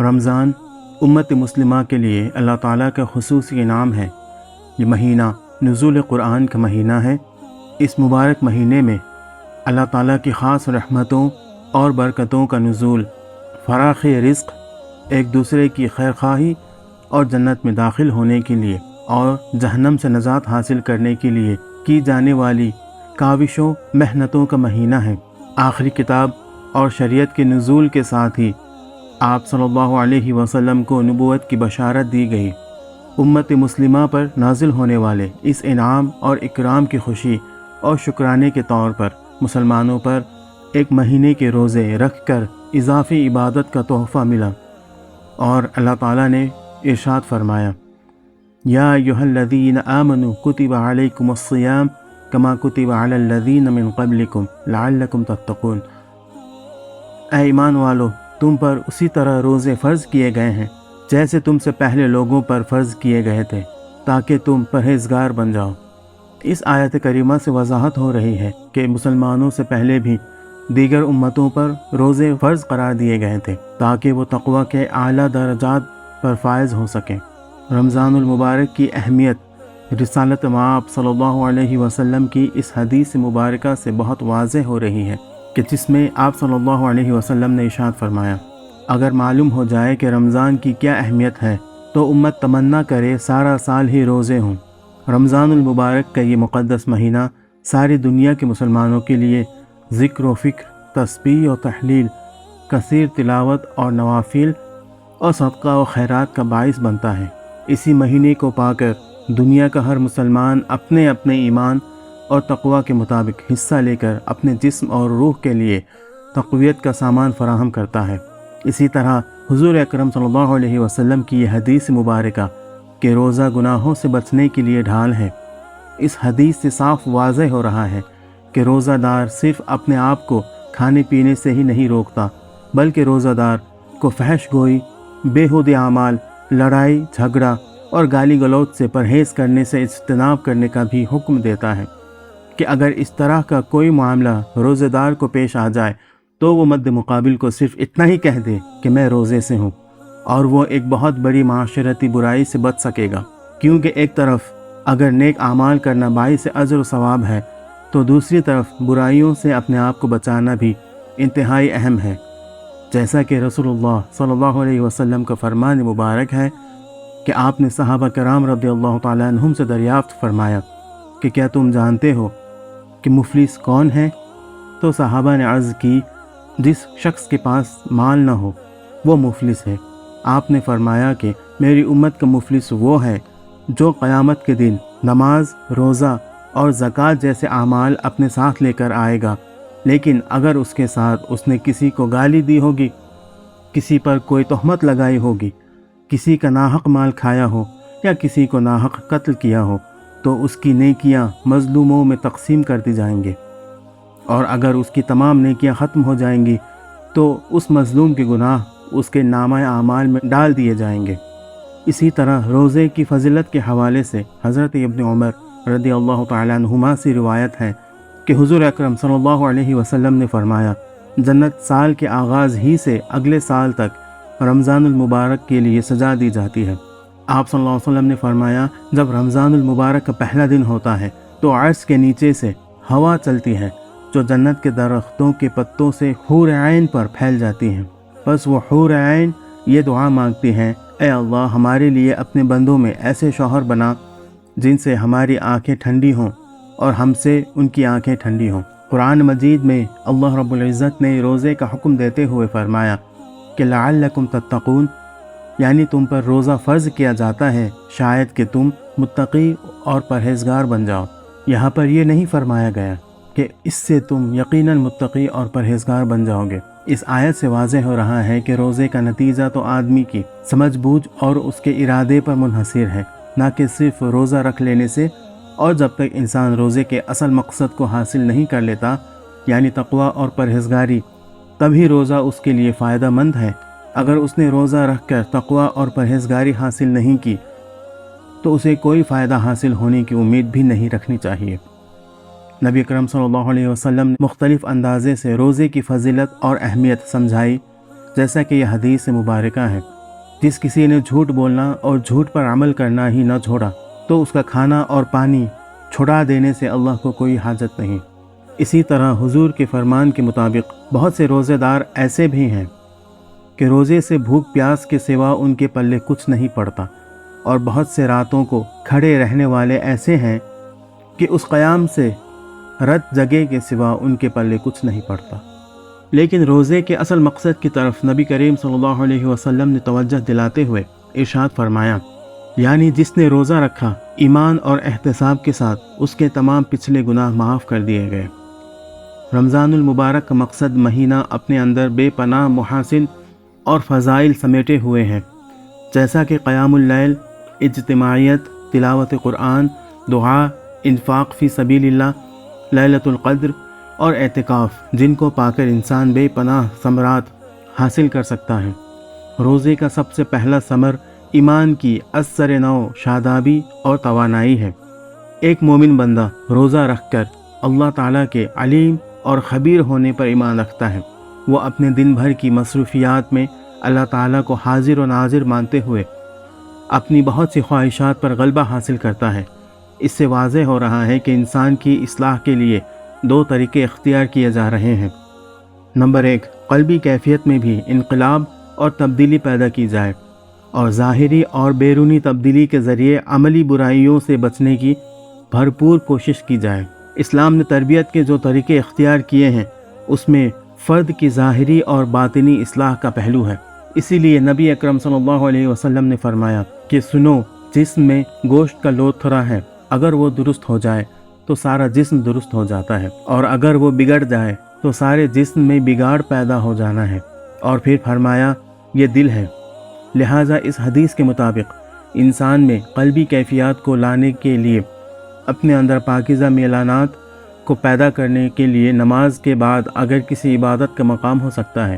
رمضان امت مسلمہ کے لیے اللہ تعالیٰ کا خصوصی انعام ہے۔ یہ مہینہ نزول قرآن کا مہینہ ہے۔ اس مبارک مہینے میں اللہ تعالیٰ کی خاص رحمتوں اور برکتوں کا نزول، فراخ رزق، ایک دوسرے کی خیرخواہی اور جنت میں داخل ہونے کے لیے اور جہنم سے نجات حاصل کرنے کے لیے کی جانے والی کاوشوں محنتوں کا مہینہ ہے۔ آخری کتاب اور شریعت کے نزول کے ساتھ ہی آپ صلی اللہ علیہ وسلم کو نبوت کی بشارت دی گئی۔ امت مسلمہ پر نازل ہونے والے اس انعام اور اکرام کی خوشی اور شکرانے کے طور پر مسلمانوں پر ایک مہینے کے روزے رکھ کر اضافی عبادت کا تحفہ ملا، اور اللہ تعالیٰ نے ارشاد فرمایا، یا ایھا الذین آمنوا کتب علیکم الصیام کما کتب علی الذین من قبلکم لعلکم تتقون۔ اے ایمان والو، تم پر اسی طرح روزے فرض کیے گئے ہیں جیسے تم سے پہلے لوگوں پر فرض کیے گئے تھے، تاکہ تم پرہیزگار بن جاؤ۔ اس آیت کریمہ سے وضاحت ہو رہی ہے کہ مسلمانوں سے پہلے بھی دیگر امتوں پر روزے فرض قرار دیے گئے تھے تاکہ وہ تقوی کے اعلیٰ درجات پر فائز ہو سکیں۔ رمضان المبارک کی اہمیت رسالت مآب صلی اللہ علیہ وسلم کی اس حدیث مبارکہ سے بہت واضح ہو رہی ہے کہ جس میں آپ صلی اللہ علیہ وسلم نے ارشاد فرمایا، اگر معلوم ہو جائے کہ رمضان کی کیا اہمیت ہے تو امت تمنا کرے سارا سال ہی روزے ہوں۔ رمضان المبارک کا یہ مقدس مہینہ ساری دنیا کے مسلمانوں کے لیے ذکر و فکر، تسبیح و تحلیل، کثیر تلاوت اور نوافل اور صدقہ و خیرات کا باعث بنتا ہے۔ اسی مہینے کو پا کر دنیا کا ہر مسلمان اپنے اپنے ایمان اور تقوی کے مطابق حصہ لے کر اپنے جسم اور روح کے لیے تقویت کا سامان فراہم کرتا ہے۔ اسی طرح حضور اکرم صلی اللہ علیہ وسلم کی یہ حدیث مبارکہ کہ روزہ گناہوں سے بچنے کے لیے ڈھال ہے، اس حدیث سے صاف واضح ہو رہا ہے کہ روزہ دار صرف اپنے آپ کو کھانے پینے سے ہی نہیں روکتا، بلکہ روزہ دار کو فحش گوئی، بیہودہ اعمال، لڑائی جھگڑا اور گالی گلوچ سے پرہیز کرنے سے اجتناب کرنے کا بھی حکم دیتا ہے کہ اگر اس طرح کا کوئی معاملہ روزہ دار کو پیش آ جائے تو وہ مد مقابل کو صرف اتنا ہی کہہ دے کہ میں روزے سے ہوں، اور وہ ایک بہت بڑی معاشرتی برائی سے بچ سکے گا، کیونکہ ایک طرف اگر نیک اعمال کرنا باعث اجر و ثواب ہے تو دوسری طرف برائیوں سے اپنے آپ کو بچانا بھی انتہائی اہم ہے، جیسا کہ رسول اللہ صلی اللہ علیہ وسلم کا فرمان مبارک ہے کہ آپ نے صحابہ کرام رضی اللہ تعالیٰ عنہم سے دریافت فرمایا کہ کیا تم جانتے ہو کہ مفلس کون ہے؟ تو صحابہ نے عرض کی، جس شخص کے پاس مال نہ ہو وہ مفلس ہے۔ آپ نے فرمایا کہ میری امت کا مفلس وہ ہے جو قیامت کے دن نماز، روزہ اور زکوٰۃ جیسے اعمال اپنے ساتھ لے کر آئے گا، لیکن اگر اس کے ساتھ اس نے کسی کو گالی دی ہوگی، کسی پر کوئی تہمت لگائی ہوگی، کسی کا ناحق مال کھایا ہو یا کسی کو ناحق قتل کیا ہو تو اس کی نیکیاں مظلوموں میں تقسیم کر دی جائیں گے، اور اگر اس کی تمام نیکیاں ختم ہو جائیں گی تو اس مظلوم کے گناہ اس کے نامہ اعمال میں ڈال دیے جائیں گے۔ اسی طرح روزے کی فضیلت کے حوالے سے حضرت ابن عمر رضی اللہ تعالیٰ عنہما سے روایت ہے کہ حضور اکرم صلی اللہ علیہ وسلم نے فرمایا، جنت سال کے آغاز ہی سے اگلے سال تک رمضان المبارک کے لیے سجا دی جاتی ہے۔ آپ صلی اللہ علیہ وسلم نے فرمایا، جب رمضان المبارک کا پہلا دن ہوتا ہے تو عرش کے نیچے سے ہوا چلتی ہے جو جنت کے درختوں کے پتوں سے حور عین پر پھیل جاتی ہیں، بس وہ حور عین یہ دعا مانگتی ہیں، اے اللہ ہمارے لیے اپنے بندوں میں ایسے شوہر بنا جن سے ہماری آنکھیں ٹھنڈی ہوں اور ہم سے ان کی آنکھیں ٹھنڈی ہوں۔ قرآن مجید میں اللہ رب العزت نے روزے کا حکم دیتے ہوئے فرمایا کہ لعلکم تتقون، یعنی تم پر روزہ فرض کیا جاتا ہے شاید کہ تم متقی اور پرہیزگار بن جاؤ۔ یہاں پر یہ نہیں فرمایا گیا کہ اس سے تم یقیناً متقی اور پرہیزگار بن جاؤ گے۔ اس آیت سے واضح ہو رہا ہے کہ روزے کا نتیجہ تو آدمی کی سمجھ بوجھ اور اس کے ارادے پر منحصر ہے، نہ کہ صرف روزہ رکھ لینے سے، اور جب تک انسان روزے کے اصل مقصد کو حاصل نہیں کر لیتا، یعنی تقوی اور پرہیزگاری، تبھی روزہ اس کے لیے فائدہ مند ہے۔ اگر اس نے روزہ رکھ کر تقوی اور پرہیزگاری حاصل نہیں کی تو اسے کوئی فائدہ حاصل ہونے کی امید بھی نہیں رکھنی چاہیے۔ نبی اکرم صلی اللہ علیہ وسلم نے مختلف اندازے سے روزے کی فضیلت اور اہمیت سمجھائی جیسا کہ یہ حدیث مبارکہ ہے، جس کسی نے جھوٹ بولنا اور جھوٹ پر عمل کرنا ہی نہ چھوڑا تو اس کا کھانا اور پانی چھڑا دینے سے اللہ کو کوئی حاجت نہیں۔ اسی طرح حضور کے فرمان کے مطابق بہت سے روزے دار ایسے بھی ہیں کہ روزے سے بھوک پیاس کے سوا ان کے پلے کچھ نہیں پڑتا، اور بہت سے راتوں کو کھڑے رہنے والے ایسے ہیں کہ اس قیام سے رت جگے کے سوا ان کے پلے کچھ نہیں پڑتا۔ لیکن روزے کے اصل مقصد کی طرف نبی کریم صلی اللہ علیہ وسلم نے توجہ دلاتے ہوئے ارشاد فرمایا، یعنی جس نے روزہ رکھا ایمان اور احتساب کے ساتھ، اس کے تمام پچھلے گناہ معاف کر دیے گئے۔ رمضان المبارک کا مقصد مہینہ اپنے اندر بے پناہ محاسن اور فضائل سمیٹے ہوئے ہیں، جیسا کہ قیام اللیل، اجتماعیت، تلاوت قرآن، دعا، انفاق فی سبیل اللہ، لیلۃ القدر اور اعتکاف، جن کو پا کر انسان بے پناہ ثمرات حاصل کر سکتا ہے۔ روزے کا سب سے پہلا ثمر ایمان کی اثر نو شادابی اور توانائی ہے۔ ایک مومن بندہ روزہ رکھ کر اللہ تعالیٰ کے علیم اور خبیر ہونے پر ایمان رکھتا ہے۔ وہ اپنے دن بھر کی مصروفیات میں اللہ تعالیٰ کو حاضر و ناظر مانتے ہوئے اپنی بہت سی خواہشات پر غلبہ حاصل کرتا ہے۔ اس سے واضح ہو رہا ہے کہ انسان کی اصلاح کے لیے دو طریقے اختیار کیے جا رہے ہیں۔ نمبر 1، قلبی کیفیت میں بھی انقلاب اور تبدیلی پیدا کی جائے، اور ظاہری اور بیرونی تبدیلی کے ذریعے عملی برائیوں سے بچنے کی بھرپور کوشش کی جائے۔ اسلام نے تربیت کے جو طریقے اختیار کیے ہیں، اس میں فرد کی ظاہری اور باطنی اصلاح کا پہلو ہے۔ اسی لیے نبی اکرم صلی اللہ علیہ وسلم نے فرمایا کہ سنو، جسم میں گوشت کا لوتھڑا ہے، اگر وہ درست ہو جائے تو سارا جسم درست ہو جاتا ہے، اور اگر وہ بگڑ جائے تو سارے جسم میں بگاڑ پیدا ہو جانا ہے۔ اور پھر فرمایا، یہ دل ہے۔ لہٰذا اس حدیث کے مطابق انسان میں قلبی کیفیات کو لانے کے لیے، اپنے اندر پاکیزہ میلانات کو پیدا کرنے کے لیے نماز کے بعد اگر کسی عبادت کا مقام ہو سکتا ہے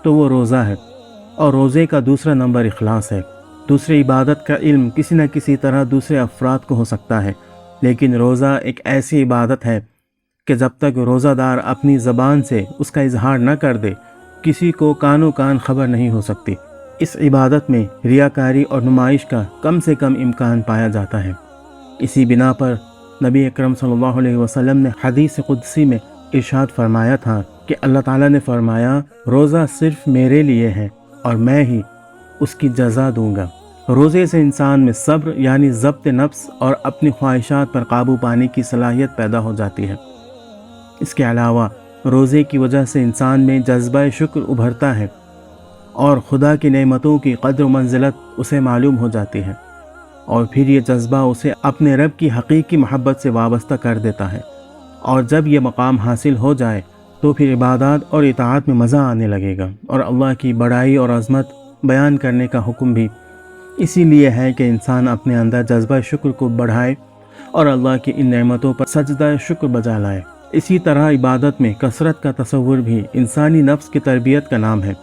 تو وہ روزہ ہے، اور روزے کا دوسرا نمبر اخلاص ہے۔ دوسری عبادت کا علم کسی نہ کسی طرح دوسرے افراد کو ہو سکتا ہے، لیکن روزہ ایک ایسی عبادت ہے کہ جب تک روزہ دار اپنی زبان سے اس کا اظہار نہ کر دے، کسی کو کانوں کان خبر نہیں ہو سکتی۔ اس عبادت میں ریاکاری اور نمائش کا کم سے کم امکان پایا جاتا ہے۔ اسی بنا پر نبی اکرم صلی اللہ علیہ وسلم نے حدیث قدسی میں ارشاد فرمایا تھا کہ اللہ تعالیٰ نے فرمایا، روزہ صرف میرے لیے ہے اور میں ہی اس کی جزا دوں گا۔ روزے سے انسان میں صبر یعنی ضبط نفس اور اپنی خواہشات پر قابو پانے کی صلاحیت پیدا ہو جاتی ہے۔ اس کے علاوہ روزے کی وجہ سے انسان میں جذبہ شکر ابھرتا ہے، اور خدا کی نعمتوں کی قدر و منزلت اسے معلوم ہو جاتی ہے، اور پھر یہ جذبہ اسے اپنے رب کی حقیقی محبت سے وابستہ کر دیتا ہے، اور جب یہ مقام حاصل ہو جائے تو پھر عبادات اور اطاعت میں مزہ آنے لگے گا، اور اللہ کی بڑائی اور عظمت بیان کرنے کا حکم بھی اسی لیے ہے کہ انسان اپنے اندر جذبہ شکر کو بڑھائے اور اللہ کی ان نعمتوں پر سجدہ شکر بجا لائے۔ اسی طرح عبادت میں کثرت کا تصور بھی انسانی نفس کی تربیت کا نام ہے،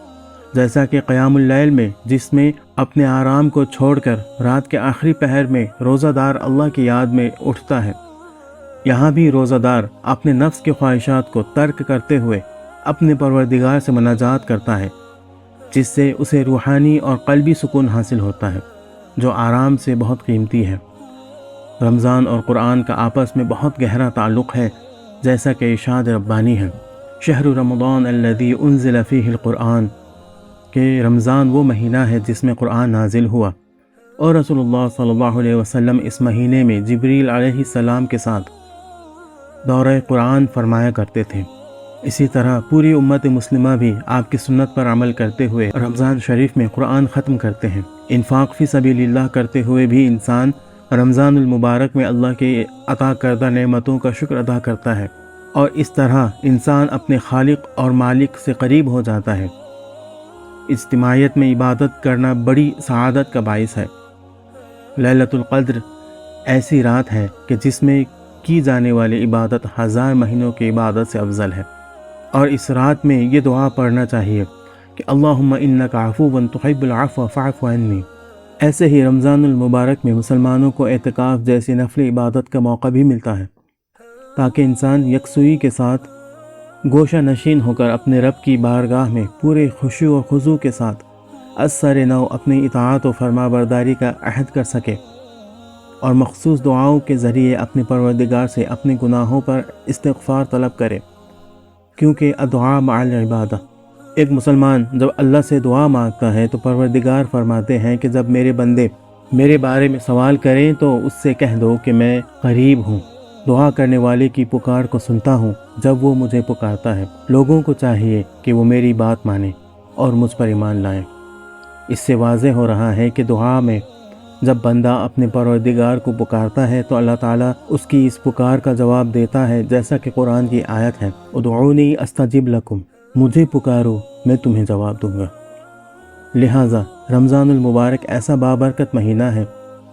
جیسا کہ قیام اللیل میں، جس میں اپنے آرام کو چھوڑ کر رات کے آخری پہر میں روزہ دار اللہ کی یاد میں اٹھتا ہے۔ یہاں بھی روزہ دار اپنے نفس کی خواہشات کو ترک کرتے ہوئے اپنے پروردگار سے مناجات کرتا ہے، جس سے اسے روحانی اور قلبی سکون حاصل ہوتا ہے، جو آرام سے بہت قیمتی ہے۔ رمضان اور قرآن کا آپس میں بہت گہرا تعلق ہے، جیسا کہ ارشاد ربانی ہے، شہر رمضان الذی انزل فیہ القرآن، کہ رمضان وہ مہینہ ہے جس میں قرآن نازل ہوا، اور رسول اللہ صلی اللہ علیہ وسلم اس مہینے میں جبریل علیہ السلام کے ساتھ دورہ قرآن فرمایا کرتے تھے۔ اسی طرح پوری امت مسلمہ بھی آپ کی سنت پر عمل کرتے ہوئے رمضان شریف میں قرآن ختم کرتے ہیں۔ انفاق فی سبیل اللہ کرتے ہوئے بھی انسان رمضان المبارک میں اللہ کے عطا کردہ نعمتوں کا شکر ادا کرتا ہے، اور اس طرح انسان اپنے خالق اور مالک سے قریب ہو جاتا ہے۔ اجتماعیت میں عبادت کرنا بڑی سعادت کا باعث ہے۔ لیلۃ القدر ایسی رات ہے کہ جس میں کی جانے والی عبادت 1000 مہینوں کی عبادت سے افضل ہے، اور اس رات میں یہ دعا پڑھنا چاہیے کہ اللہم انک عفو تحب العفو فاعف عنی۔ ایسے ہی رمضان المبارک میں مسلمانوں کو اعتکاف جیسی نفلی عبادت کا موقع بھی ملتا ہے، تاکہ انسان یکسوئی کے ساتھ گوشہ نشین ہو کر اپنے رب کی بارگاہ میں پورے خشوع و خضوع کے ساتھ از سر نو اپنی اطاعت و فرما برداری کا عہد کر سکے اور مخصوص دعاؤں کے ذریعے اپنے پروردگار سے اپنے گناہوں پر استغفار طلب کرے، کیونکہ الدعاء مع العبادہ، ایک مسلمان جب اللہ سے دعا مانگتا ہے تو پروردگار فرماتے ہیں کہ جب میرے بندے میرے بارے میں سوال کریں تو اس سے کہہ دو کہ میں قریب ہوں، دعا کرنے والے کی پکار کو سنتا ہوں جب وہ مجھے پکارتا ہے۔ لوگوں کو چاہیے کہ وہ میری بات مانیں اور مجھ پر ایمان لائیں۔ اس سے واضح ہو رہا ہے کہ دعا میں جب بندہ اپنے پروردگار کو پکارتا ہے تو اللہ تعالیٰ اس کی اس پکار کا جواب دیتا ہے، جیسا کہ قرآن کی آیت ہے، ادعونی استجب لکم، مجھے پکارو میں تمہیں جواب دوں گا۔ لہٰذا رمضان المبارک ایسا بابرکت مہینہ ہے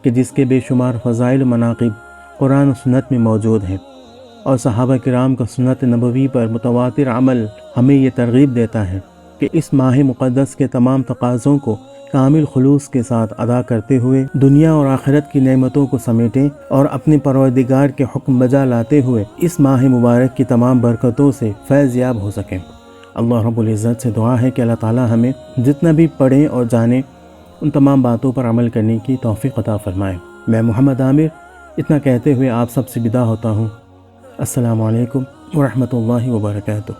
کہ جس کے بے شمار فضائل و مناقب قرآن و سنت میں موجود ہیں، اور صحابہ کرام کا سنت نبوی پر متواتر عمل ہمیں یہ ترغیب دیتا ہے کہ اس ماہ مقدس کے تمام تقاضوں کو کامل خلوص کے ساتھ ادا کرتے ہوئے دنیا اور آخرت کی نعمتوں کو سمیٹیں اور اپنے پروردگار کے حکم بجا لاتے ہوئے اس ماہ مبارک کی تمام برکتوں سے فیض یاب ہو سکیں۔ اللہ رب العزت سے دعا ہے کہ اللہ تعالی ہمیں جتنا بھی پڑھیں اور جانیں ان تمام باتوں پر عمل کرنے کی توفیق عطا فرمائے۔ میں محمد عامر اتنا کہتے ہوئے آپ سب سے بداع ہوتا ہوں۔ السلام علیکم ورحمۃ اللہ وبرکاتہ۔